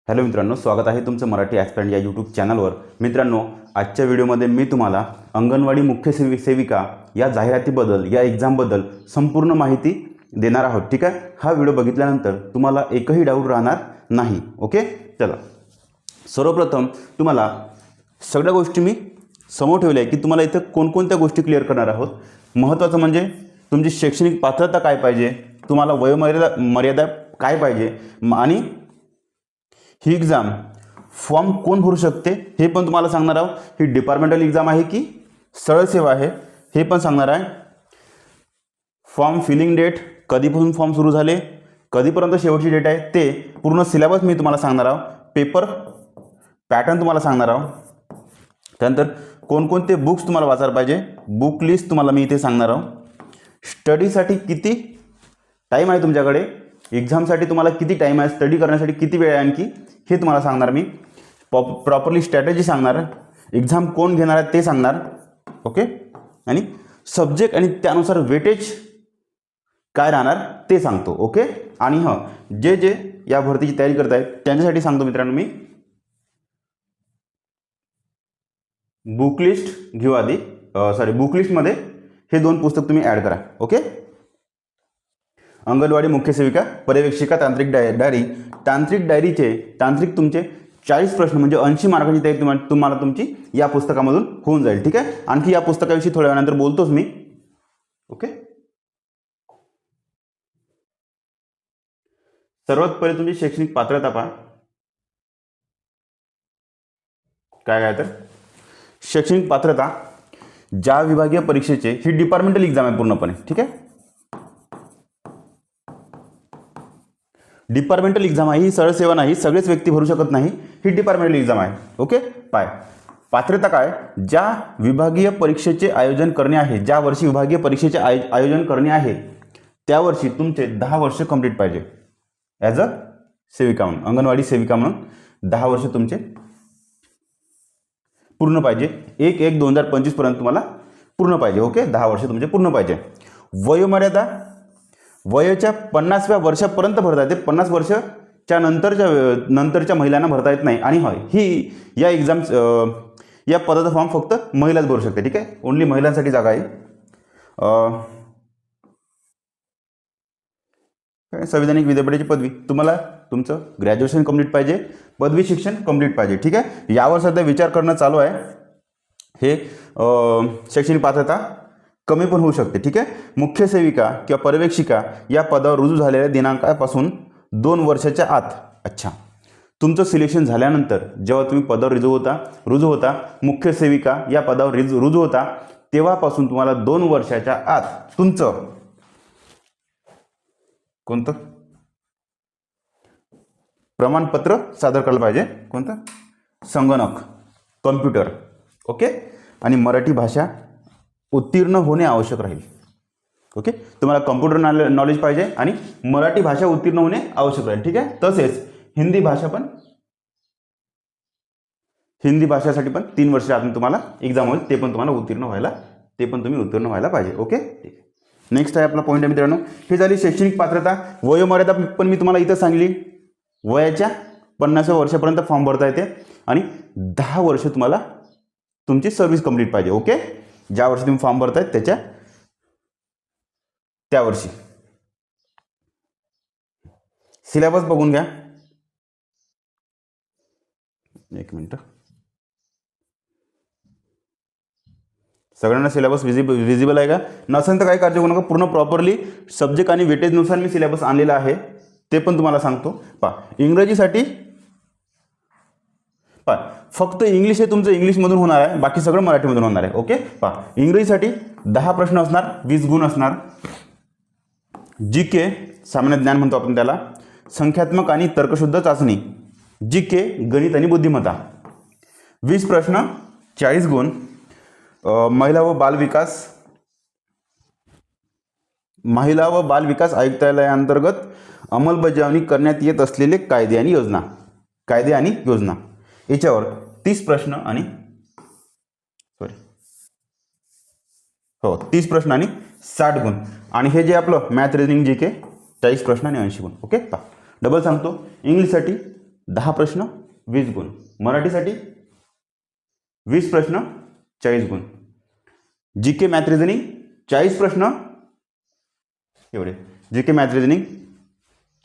Hello मित्रांनो, स्वागत आहे तुमचं मराठी ॲस्पिरंट या यूट्यूब चॅनलवर। मित्रांनो, आजच्या व्हिडिओमध्ये मी तुम्हाला अंगणवाडी मुख्य सेविका या जाहिरातीबद्दल, या एक्झामबद्दल संपूर्ण माहिती देणार आहोत। ठीक आहे, हा व्हिडिओ बघितल्यानंतर तुम्हाला एकही डाऊट राहणार नाही। ओके, चला सर्वप्रथम तुम्हाला सगळ्या गोष्टी मी समोर ठेवल्या आहे की तुम्हाला इथं कोणकोणत्या गोष्टी क्लिअर करणार आहोत। महत्त्वाचं म्हणजे तुमची शैक्षणिक पात्रता काय पाहिजे, तुम्हाला वयोमर्यादा काय पाहिजे, आणि ही एक्झाम फॉर्म कोण भरू शकते हे पण तुम्हाला सांगणार आहोत। ही डिपार्टमेंटल एक्झाम आहे की सरळ सेवा आहे हे पण सांगणार आहे। फॉर्म फिलिंग डेट, कधीपासून फॉर्म सुरू झाले, कधीपर्यंत शेवटची डेट आहे, ते पूर्ण सिलेबस मी तुम्हाला सांगणार आहोत। पेपर पॅटर्न तुम्हाला सांगणार आहोत। त्यानंतर कोणकोणते बुक्स तुम्हाला वाचायला पाहिजे, बुक लिस्ट तुम्हाला मी इथे सांगणार आहोत। स्टडीसाठी किती टाईम आहे तुमच्याकडे, एक्झामसाठी तुम्हाला किती टाईम आहे, स्टडी करण्यासाठी किती वेळ आहे आणखी, हे तुम्हाला सांगणार मी। प्रॉपरली स्ट्रॅटेजी सांगणार, एक्झाम कोण घेणार आहे ते सांगणार। ओके, आणि सब्जेक्ट आणि त्यानुसार वेटेज काय राहणार ते सांगतो। ओके, आणि जे या भरतीची तयारी करत आहेत त्यांच्यासाठी सांगतो मित्रांनो मी, बुक लिस्ट घेऊ आधी। बुक लिस्टमध्ये हे दोन पुस्तक तुम्ही ॲड करा। ओके, अंगणवाडी मुख्य सेविका पर्यवेक्षिका तांत्रिक डायरी, तांत्रिक तुमचे 40 प्रश्न म्हणजे 80 मार्कांची तयारी तुम्हाला तुमची या पुस्तकामधून होऊन जाईल। ठीक आहे, आणखी या पुस्तकाविषयी थोड्या वेळानंतर बोलतोच मी। ओके, सर्वात पहिले तुमची शैक्षणिक पात्रता पहा काय तर शैक्षणिक पात्रता ज्या विभागीय परीक्षेचे, ही डिपार्टमेंटल एक्झाम आहे पूर्णपणे। ठीक आहे, डिपार्टमेंटल एक्झाम आहे, ही सरळ सेवा नाही, सगळेच व्यक्ती भरू शकत नाही, ही डिपार्टमेंटल एक्झाम आहे। ओके, पात्रता काय, ज्या विभागीय परीक्षेचे आयोजन करणे आहे, ज्या वर्षी विभागीय परीक्षेचे आयोजन करणे आहे त्या वर्षी तुमचे 10 वर्ष कंप्लीट पाहिजे ॲज अ सेविका म्हणून, अंगणवाडी सेविका म्हणून 10 वर्ष तुमचे पूर्ण पाहिजे। 1/1/2025 पर्यंत तुम्हाला पूर्ण पाहिजे। ओके, 10 वर्ष तुमचे पूर्ण पाहिजे। वयोमर्यादा वयाच्या 50व्या वर्षापर्यंत भरता येते, 50 वर्षाच्या नंतरच्या महिलांना भरता येत नाही। आणि ही या एक्झाम या पदाचा फॉर्म फक्त महिलाच भरू शकते। ठीक आहे, ओन्ली महिलांसाठी जागा आहे। संविधानिक विद्यापीठाची पदवी, तुम्हाला तुमचं ग्रॅज्युएशन कंप्लीट पाहिजे, पदवी शिक्षण कंप्लीट पाहिजे। ठीक आहे, यावर सध्या विचार करणं चालू आहे। हे शैक्षणिक पात्रता कमी पण होऊ शकते। ठीक आहे, मुख्य सेविका किंवा पर्यवेक्षिका या पदावर रुजू झालेल्या दिनांकापासून 2 वर्षाच्या आत, अच्छा, तुमचं सिलेक्शन झाल्यानंतर जेव्हा तुम्ही पदावर रुजू होता मुख्य सेविका या पदावर रुजू होता, तेव्हापासून तुम्हाला 2 वर्षाच्या आत तुमचं कोणतं प्रमाणपत्र सादर करायला पाहिजे, कोणतं, संगणक, कॉम्प्युटर। ओके, आणि मराठी भाषा उत्तीर्ण होणे आवश्यक राहील। ओके, तुम्हाला कॉम्प्युटर नॉलेज पाहिजे आणि मराठी भाषा उत्तीर्ण होणे आवश्यक राहील। ठीक आहे, तसेच हिंदी भाषासाठी पण 3 वर्ष आधी तुम्हाला एक्झाम होईल, ते पण तुम्ही उत्तीर्ण व्हायला पाहिजे। ओके, ठीक आहे, नेक्स्ट आहे आपला पॉईंट आहे मित्रांनो, हे झाली शैक्षणिक पात्रता। वयोमर्यादा पण मी तुम्हाला इथं सांगली, वयाच्या 50व्या वर्षापर्यंत फॉर्म भरता येते आणि 10 वर्ष तुम्हाला तुमची सर्व्हिस कंप्लीट पाहिजे। ओके, ज्या वर्षी तुम्ही फॉर्म भरताय त्या वर्षी। सिलेबस बघून घ्या, एक मिनिट, सगळ्यांना सिलेबस विजिबल आहे का, नसेल तर काही काळजी करू नका, पूर्ण प्रॉपरली सब्जेक्ट आणि वेटेजनुसार मी सिलेबस आणलेला आहे, ते पण तुम्हाला सांगतो। इंग्रजीसाठी फक्त इंग्लिश हे तुमचं इंग्लिशमधून होणार आहे, बाकी सगळं मराठीमधून होणार आहे। ओके, इंग्रजीसाठी 10 प्रश्न असणार, 20 गुण असणार। जीके सामान्य ज्ञान म्हणतो आपण त्याला, संख्यात्मक आणि तर्कशुद्ध चाचणी, जीके गणित आणि बुद्धिमत्ता, 20 प्रश्न, 40 गुण। महिला व बाल विकास आयुक्तालयाअंतर्गत अंमलबजावणी करण्यात येत असलेले कायदे आणि योजना याच्यावर 30 प्रश्न आणि 30 प्रश्न आणि 60 गुण। आणि हे जे आपलं मॅथ रिजनिंग जीके 40 प्रश्न आणि 80 गुण। ओके, डबल सांगतो, इंग्लिशसाठी 10 प्रश्न 20 गुण. मराठीसाठी 20 प्रश्न 40 गुण. जी के मॅथ रिझनिंग 40 प्रश्न एवढे. जी के मॅथ रिझनिंग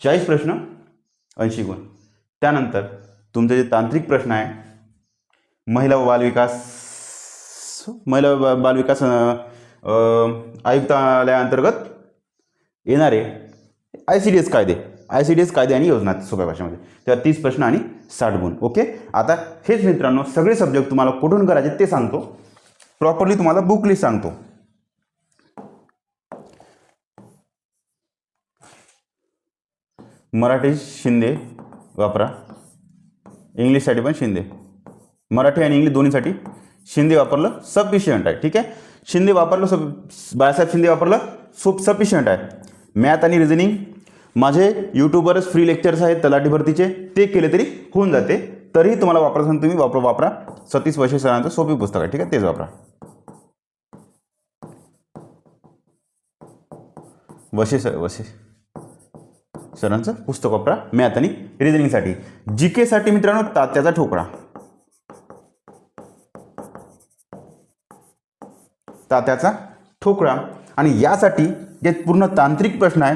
40 प्रश्न 80 गुण. त्यानंतर तुमचे जे तांत्रिक प्रश्न आहे, महिला व बालविकास आयुक्तालयाअंतर्गत येणारे ICDS कायदे आणि योजना सोप्या भाषेमध्ये, त्या 30 प्रश्न आणि 60 गुण. ओके. आता हेच मित्रांनो सगळे सब्जेक्ट तुम्हाला कुठून करायचे ते सांगतो. प्रॉपरली तुम्हाला बुक लिस्ट सांगतो. मराठी शिंदे वापरा, इंग्लिशसाठी पण शिंदे. मराठी आणि इंग्लिश दोन्हीसाठी शिंदे वापरलं सफिशियंट आहे. ठीक आहे. शिंदे वापरलं, बाळासाहेब शिंदे वापरलं सफिशियंट आहे. मॅथ आणि रिझनिंग माझे यूट्यूबवरच फ्री लेक्चर्स आहेत तलाठी भरतीचे, ते केले तरी होऊन जाते. तरीही तुम्हाला वापरत असेल तुम्ही वापरा सतीश वशे सरांचं सोपी पुस्तक आहे. ठीक आहे, तेच वापरा. वशे सरांचं पुस्तक वापरा मॅथ आणि रिझनिंगसाठी. GK साठी मित्रांनो तात्याचा ठोकळा, आणि यासाठी जे पूर्ण तांत्रिक प्रश्न आहे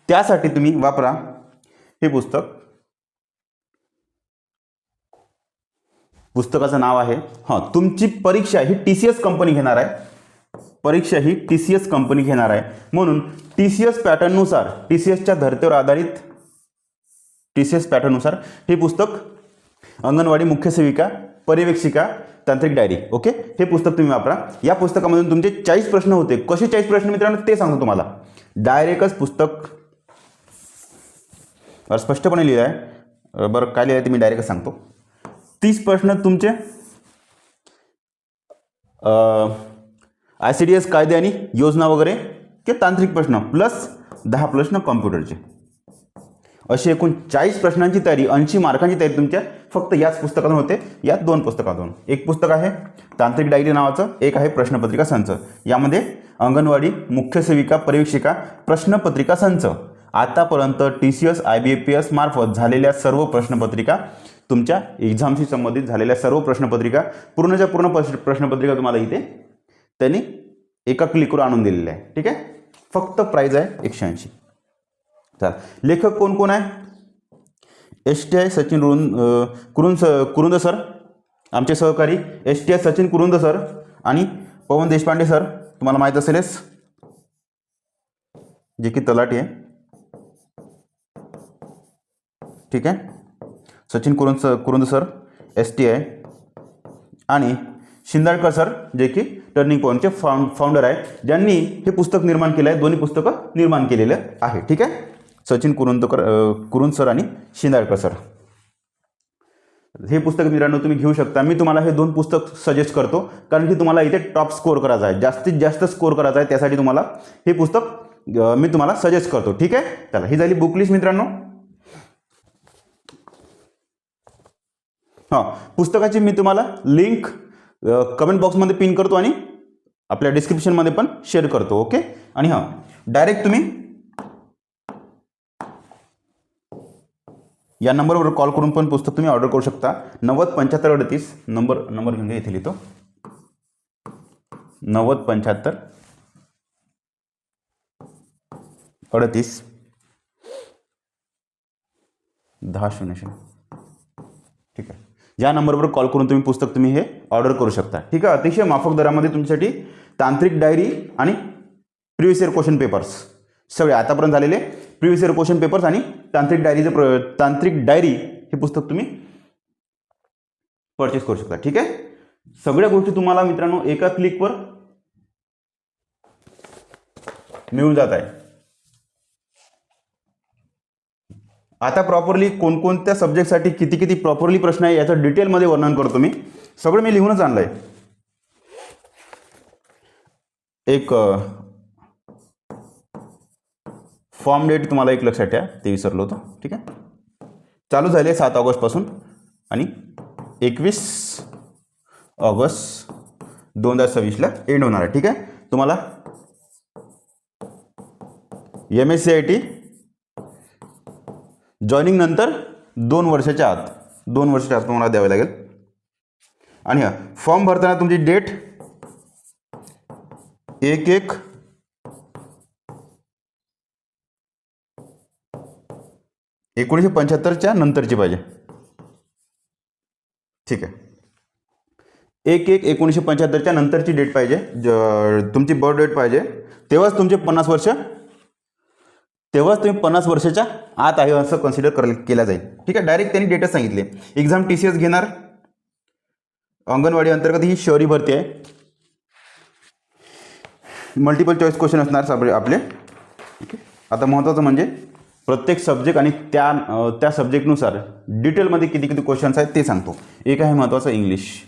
त्यासाठी तुम्ही वापरा हे पुस्तक. पुस्तकाचं नाव आहे, तुमची परीक्षा ही TCS कंपनी घेणार आहे. TCS कंपनी घेणार आहे म्हणून TCS पॅटर्ननुसार, TCSच्या धर्तीवर आधारित TCS पॅटर्ननुसार हे पुस्तक अंगणवाडी मुख्य सेविका पर्यवेक्षिका तांत्रिक डायरी. ओके. हे पुस्तक तुम्ही वापरा. या पुस्तकामधून तुमचे 40 प्रश्न होते. कसे 40 प्रश्न मित्रांनो ते सांगतो तुम्हाला. डायरेक्टच पुस्तक स्पष्टपणे लिहिलं आहे. बरं काय लिहिलं आहे ते मी डायरेक्टच सांगतो. 30 प्रश्न तुमचे ICDS कायदे आणि योजना वगैरे के तांत्रिक प्रश्न प्लस 10 प्रश्न कॉम्प्युटरचे, अशी एकूण 40 प्रश्नांची तयारी, 80 मार्कांची तयारी तुमच्या फक्त याच पुस्तकातून होते. यात 2 पुस्तकातून. एक पुस्तक आहे तांत्रिक डायरी नावाचं, एक आहे प्रश्नपत्रिका संच. यामध्ये अंगणवाडी मुख्य सेविका पर्यवेक्षिका प्रश्नपत्रिका संच, आतापर्यंत TCS IBPS मार्फत झालेल्या सर्व प्रश्नपत्रिका, तुमच्या एक्झामशी संबंधित झालेल्या सर्व प्रश्नपत्रिका, पूर्णच्या पूर्ण प्रश्नपत्रिका तुम्हाला इथे त्यांनी एका क्लिकवर आणून दिलेल्या आहे. ठीक आहे. फक्त प्राइस आहे 180. चला, लेखक कोण कोण आहे? STI सचिन कुरुंद सर, आमचे सहकारी STI सचिन कुरुंद सर आणि पवन देशपांडे सर, तुम्हाला माहीत असेलच, जे की तलाठी आहे. ठीक आहे. सचिन कुरुंद सर STI आणि शिंदाळकर सर जे की टर्निंग पॉईंटचे फाउंडर आहे, ज्यांनी हे पुस्तक निर्माण केलं आहे. दोन्ही पुस्तकं निर्माण केलेलं आहे. ठीक आहे. सचिन कुरुंद सर आणि शिंदाळकर सर. हे पुस्तक मित्रांनो तुम्ही घेऊ शकता. मी तुम्हाला हे 2 पुस्तक सजेस्ट करतो कारण की तुम्हाला इथे टॉप स्कोर करायचा आहे, जास्तीत जास्त स्कोर करायचा आहे. त्यासाठी तुम्हाला हे पुस्तक मी तुम्हाला सजेस्ट करतो. ठीक आहे. चला, ही झाली बुक लिस्ट मित्रांनो. पुस्तकाची मी तुम्हाला लिंक कमेंट बॉक्समध्ये पिन करतो आणि आपल्या डिस्क्रिप्शनमध्ये पण शेअर करतो. ओके. आणि डायरेक्ट तुम्ही या नंबरवर कॉल करून पण पुस्तक तुम्ही ऑर्डर करू शकता. 907538 नंबर घेऊन घ्या, इथे लिहितो 907538 1000. ठीक आहे. या नंबरवर कॉल करून तुम्ही पुस्तक तुम्ही हे ऑर्डर करू शकता. ठीक आहे. अतिशय माफक दरामध्ये तुमच्यासाठी तांत्रिक डायरी आणि प्रिव्हियस इयर क्वेश्चन पेपर्स सगळे आतापर्यंत झालेले प्रिव्हियस इयर क्वेश्चन पेपर्स आणि तांत्रिक डायरी हे पुस्तक तुम्ही परचेस करू शकता. ठीक आहे. सगळ्या गोष्टी तुम्हाला मित्रांनो एका क्लिकवर मिळून जात आहे. आता प्रॉपरली कोणकोणत्या सब्जेक्टसाठी किती प्रॉपरली प्रश्न आहे याचं डिटेलमध्ये वर्णन करतो मी. सगळं मी लिहूनच आणलं आहे. एक फॉर्म डेट तुम्हाला एक लक्षात ठेवा, ते विसरलो होतो. ठीक आहे. चालू झाले 7 ऑगस्टपासून आणि 21 ऑगस्ट 2026ला एंड होणार आहे. ठीक आहे. तुम्हाला MSCIT जॉईनिंग नंतर 2 वर्षाच्या आत, 2 वर्षाच्या आत तुम्हाला द्यावे लागेल. आणि फॉर्म भरताना तुमची डेट 1/1/1975च्या नंतरची पाहिजे. ठीक आहे, 1/1/1975च्या नंतरची डेट पाहिजे, तुमची बर्थ डेट पाहिजे. तेव्हाच तुमचे 50 वर्ष, तेव्हाच तुम्ही 50 वर्षाच्या आत आहे असं कन्सिडर केलं जाईल. ठीक आहे, डायरेक्ट त्यांनी डेटच सांगितले. एक्झाम TCS घेणार. अंगणवाडी अंतर्गत ही शहरी भरती आहे. मल्टिपल चॉईस क्वेश्चन असणार आपले. ठीक आहे, आता महत्त्वाचं म्हणजे प्रत्येक सब्जेक्ट आणि त्या सब्जेक्टनुसार डिटेलमध्ये किती किती क्वेश्चन्स आहेत ते सांगतो. एक आहे महत्त्वाचं इंग्लिश.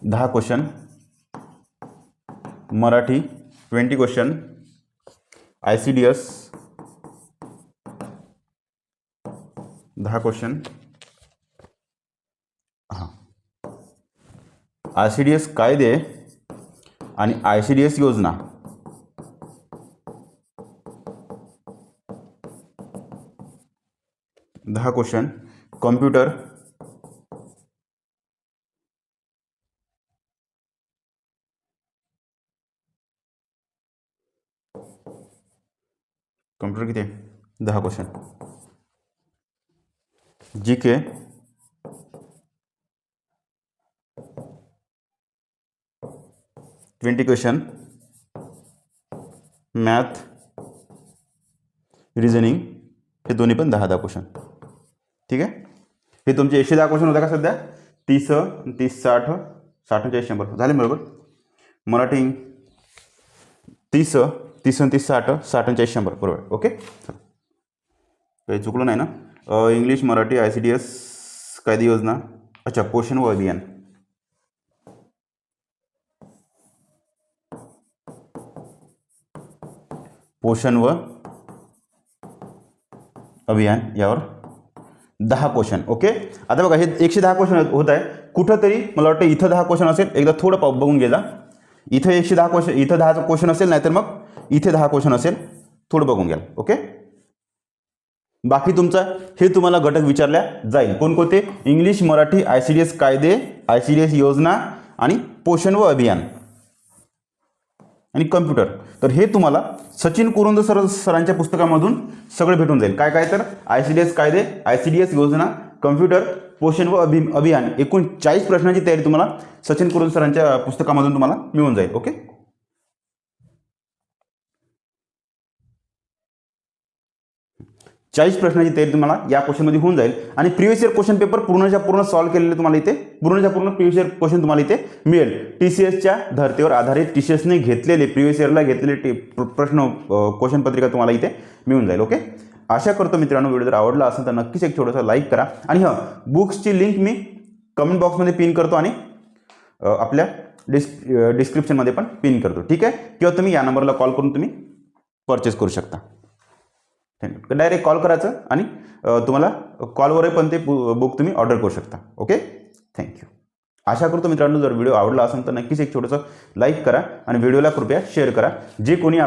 दहा question. Marathi 20 question. ICDS 10 question. हां, ICDS कायदे आणि ICDS योजना 10 क्वेश्चन. कॉम्प्युटर किती आहे? 10 question. GK 20 question. Math, reasoning हे दोन्ही पण 10 क्वेश्चन. ठीक आहे, हे तुमचे 110 क्वेश्चन होता का सध्या? 30 30 60 60 40 100 झाले बरोबर. मराठी 30 30 30 60 60 40 100 बरोबर. ओके, काही चुकलं नाही ना? इंग्लिश, मराठी, ICDS कायदे योजना. अच्छा, पोषण व अभियान. पोषण व अभियान यावर 10 क्वेश्चन. ओके, आता बघा हे 110 क्वेश्चन होत आहे. कुठंतरी मला वाटतं इथं 10 क्वेश्चन असेल, एकदा थोडं बघून घे जा. इथं 110 क्वेश्चन, इथं 10 क्वेश्चन असेल, नाहीतर मग इथे 10 क्वेश्चन असेल, थोडं बघून घ्या. ओके, बाकी तुमचं हे तुम्हाला घटक विचारल्या जाईल. कोणकोणते? इंग्लिश, मराठी, ICDS कायदे, ICDS योजना आणि पोषण व अभियान आणि कम्प्युटर. तर हे तुम्हाला सचिन कुरुंद सरांच्या पुस्तकामधून सगळे भेटून जाईल. काय काय? तर ICDS कायदे, ICDS योजना, कम्प्युटर, पोषण व अभियान. एकूण 40 प्रश्नांची तयारी तुम्हाला सचिन कुरुंद सरांच्या पुस्तकामधून तुम्हाला मिळून जाईल. ओके, 40 प्रश्नांची तयारी तुम्हाला या क्वेश्चनमध्ये होऊन जाईल. आणि प्रिव्हियस इयर क्वेश्चन पेपर पूर्णच्या पूर्ण सॉल्व्ह केलेले तुम्हाला इथे, पूर्णच्या पूर्ण प्रिव्हियस इयर क्वेश्चन तुम्हाला इथे मिळेल. TCSच्या धर्तीवर आधारित TCSने घेतलेले, प्रिव्हियस इयरला घेतलेले प्रश्न क्वेश्चन पत्रिका तुम्हाला इथे मिळून जाईल. ओके, आशा करतो मित्रांनो व्हिडिओ जर आवडला असेल तर नक्कीच एक छोटासा लाईक करा. आणि हां, बुक्सची लिंक मी कमेंट बॉक्समध्ये पिन करतो आणि आपल्या डिस्क्रिप्शनमध्ये पण पिन करतो. ठीक आहे, किंवा तुम्ही या नंबरला कॉल करून तुम्ही परचेस करू शकता. डायरेक्ट कॉल करायचं आणि तुम्हाला कॉलवरही पण ते बुक तुम्ही ऑर्डर करू शकता. Okay, thank you. आशा करतो मित्रांनो जर व्हिडिओ आवडला असेल तर नक्कीच एक छोटंसं लाईक करा आणि व्हिडिओला कृपया शेअर करा. जे कोणी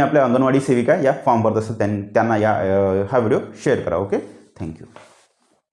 आपल्या अंगणवाडी सेविका या फॉर्म भरत असेल त्यांना हा व्हिडिओ शेअर करा. Okay, thank you.